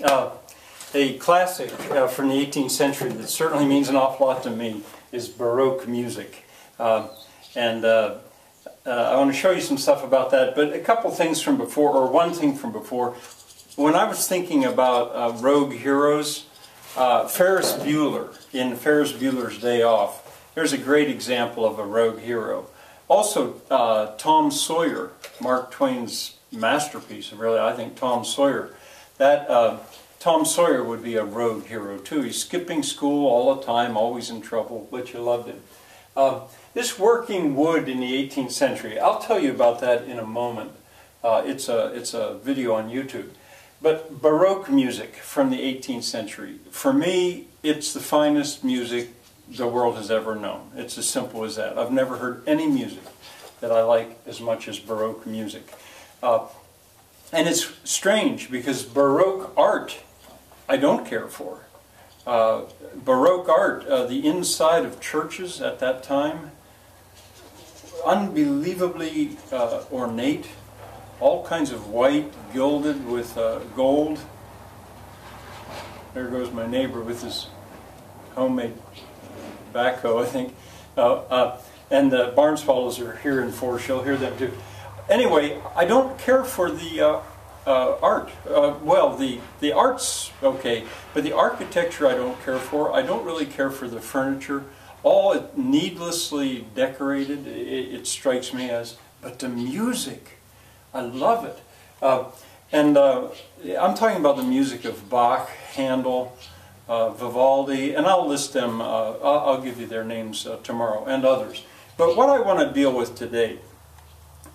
Uh, a classic from the 18th century that certainly means an awful lot to me is Baroque music. I want to show you some stuff about that, but a couple things from before, or one thing from before. When I was thinking about rogue heroes, Ferris Bueller, in Ferris Bueller's Day Off, there's a great example of a rogue hero. Also, Tom Sawyer, Mark Twain's masterpiece, really, I think, Tom Sawyer. Tom Sawyer would be a rogue hero too. He's skipping school all the time, always in trouble, but you loved him. This working wood in the 18th century, I'll tell you about that in a moment. It's a video on YouTube. But Baroque music from the 18th century, for me, it's the finest music the world has ever known. It's as simple as that. I've never heard any music that I like as much as Baroque music. And it's strange because Baroque art I don't care for. Baroque art, the inside of churches at that time, unbelievably ornate, all kinds of white gilded with gold. There goes my neighbor with his homemade backhoe, I think. And the barn swallows are here in force. You'll hear them too. Anyway, I don't care for the art. Well, the art's okay, but the architecture I don't care for. I don't really care for the furniture. All needlessly decorated, it strikes me as. But the music, I love it. I'm talking about the music of Bach, Handel, Vivaldi, and I'll list them, I'll give you their names tomorrow, and others. But what I want to deal with today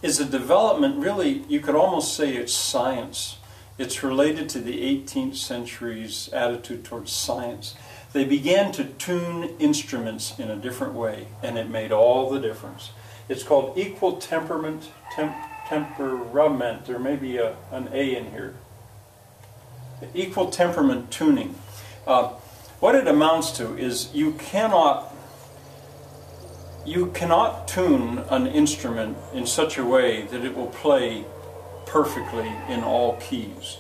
is a development, really, you could almost say it's science. It's related to the 18th century's attitude towards science. They began to tune instruments in a different way, and it made all the difference. It's called equal temperament, temperament. There may be an A in here. Equal temperament tuning. What it amounts to is you cannot tune an instrument in such a way that it will play perfectly in all keys.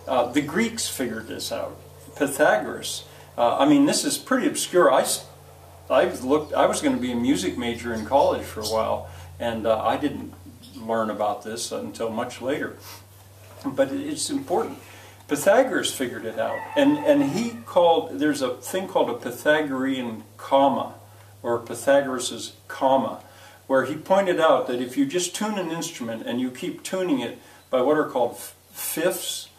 The Greeks figured this out. Pythagoras. I mean, this is pretty obscure. I was going to be a music major in college for a while, and I didn't learn about this until much later. But it's important. Pythagoras figured it out, and there's a thing called a Pythagorean comma, or Pythagoras' comma, where he pointed out that if you just tune an instrument and you keep tuning it by what are called fifths,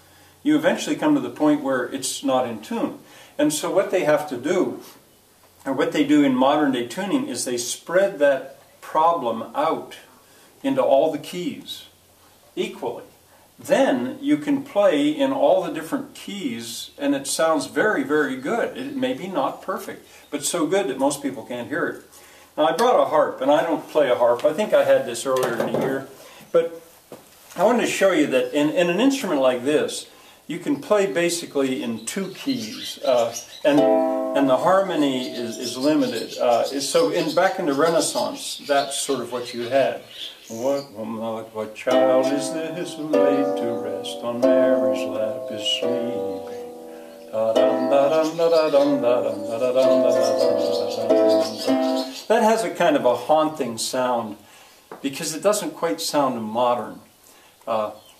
you eventually come to the point where it's not in tune. And so what they have to do, or what they do in modern day tuning, is they spread that problem out into all the keys equally. Then you can play in all the different keys and it sounds very, very good. It may be not perfect, but so good that most people can't hear it. Now, I brought a harp, and I don't play a harp. I think I had this earlier in the year. But I wanted to show you that in an instrument like this, you can play basically in two keys, and the harmony is limited. So back in the Renaissance, that's sort of what you had. What child is this who laid to rest on Mary's lap is sleeping? That has a kind of a haunting sound because it doesn't quite sound modern.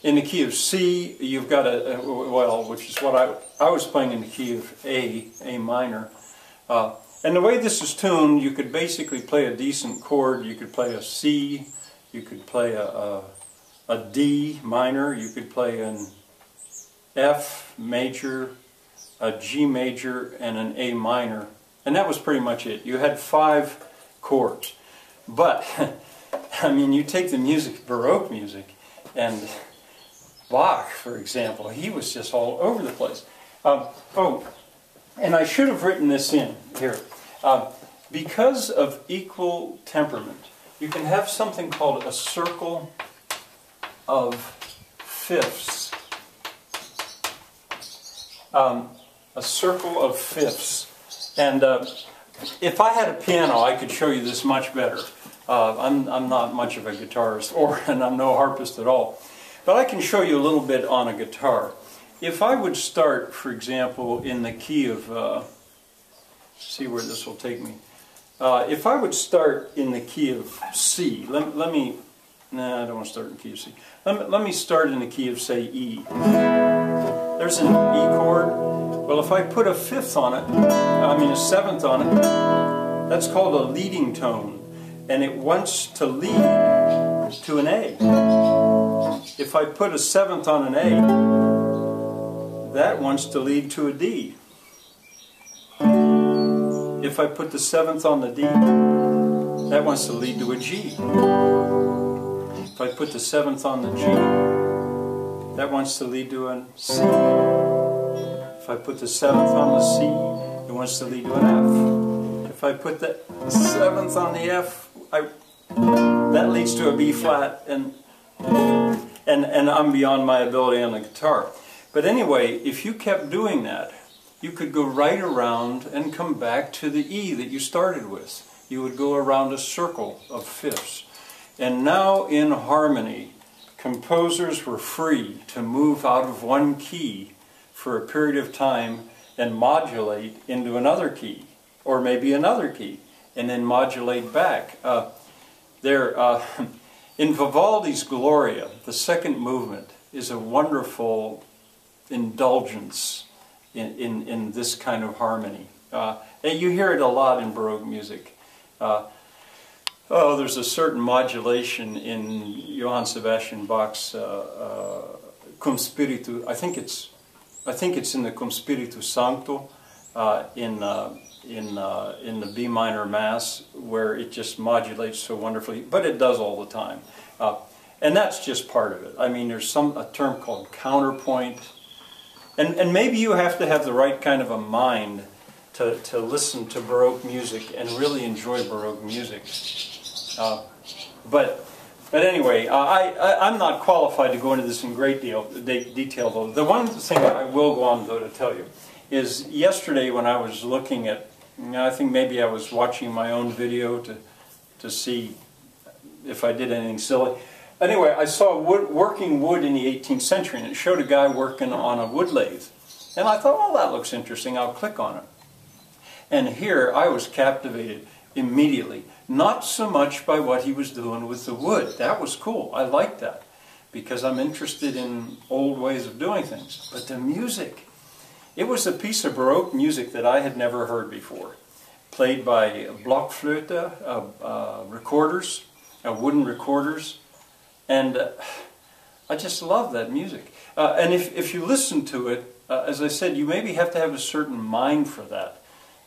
In the key of C, you've got which is what I was playing in the key of A minor. And the way this is tuned, you could basically play a decent chord. You could play a C, you could play a D minor, you could play an F major, a G major, and an A minor. And that was pretty much it. You had 5 chords. But, I mean, you take the music, Baroque music, and Bach, for example, he was just all over the place. And I should have written this in here. Because of equal temperament, you can have something called a circle of fifths. A circle of fifths. And if I had a piano, I could show you this much better. I'm not much of a guitarist, and I'm no harpist at all. But I can show you a little bit on a guitar. if I would start, for example, in the key of, see where this will take me. If I would start in the key of C, let me, nah, I don't want to start in the key of C. Let me start in the key of, say, E. There's an E chord. Well, if I put a fifth on it, I mean a seventh on it, that's called a leading tone, and it wants to lead to an A. If I put a seventh on an A, that wants to lead to a D. If I put the seventh on the D, that wants to lead to a G. If I put the seventh on the G, that wants to lead to a C. If I put the seventh on the C, it wants to lead to an F. If I put the seventh on the F, that leads to a B flat, and I'm beyond my ability on the guitar. But anyway, if you kept doing that, you could go right around and come back to the E that you started with. You would go around a circle of fifths. And now in harmony, composers were free to move out of one key for a period of time and modulate into another key, or maybe another key, and then modulate back. In Vivaldi's Gloria, the second movement is a wonderful indulgence in this kind of harmony. And you hear it a lot in Baroque music. There's a certain modulation in Johann Sebastian Bach's Cum Spiritu. I think it's in the Cum Spiritu Sancto in the B minor Mass, where it just modulates so wonderfully. But it does all the time, and that's just part of it. I mean, there's a term called counterpoint. And maybe you have to have the right kind of a mind to listen to Baroque music and really enjoy Baroque music. But anyway, I'm not qualified to go into this in great detail, though. The one thing I will go on, though, to tell you is yesterday when I was looking at, I think maybe I was watching my own video to see if I did anything silly. Anyway, I saw working wood in the 18th century, and it showed a guy working on a wood lathe. And I thought, well, that looks interesting, I'll click on it. And here I was captivated immediately. Not so much by what he was doing with the wood. That was cool. I liked that, because I'm interested in old ways of doing things. But the music, it was a piece of Baroque music that I had never heard before. Played by Blockflöte, recorders, wooden recorders. And I just love that music. And if you listen to it, as I said, you maybe have to have a certain mind for that,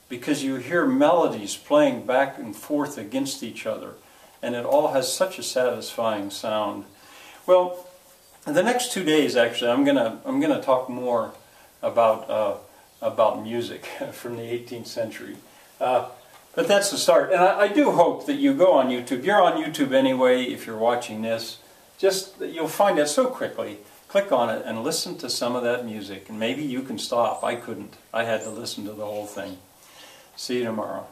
because you hear melodies playing back and forth against each other, and it all has such a satisfying sound. Well, the next 2 days, actually, I'm gonna talk more about music from the 18th century. But that's the start. And I do hope that you go on YouTube. You're on YouTube anyway if you're watching this. Just, you'll find it so quickly. Click on it and listen to some of that music. And maybe you can stop. I couldn't. I had to listen to the whole thing. See you tomorrow.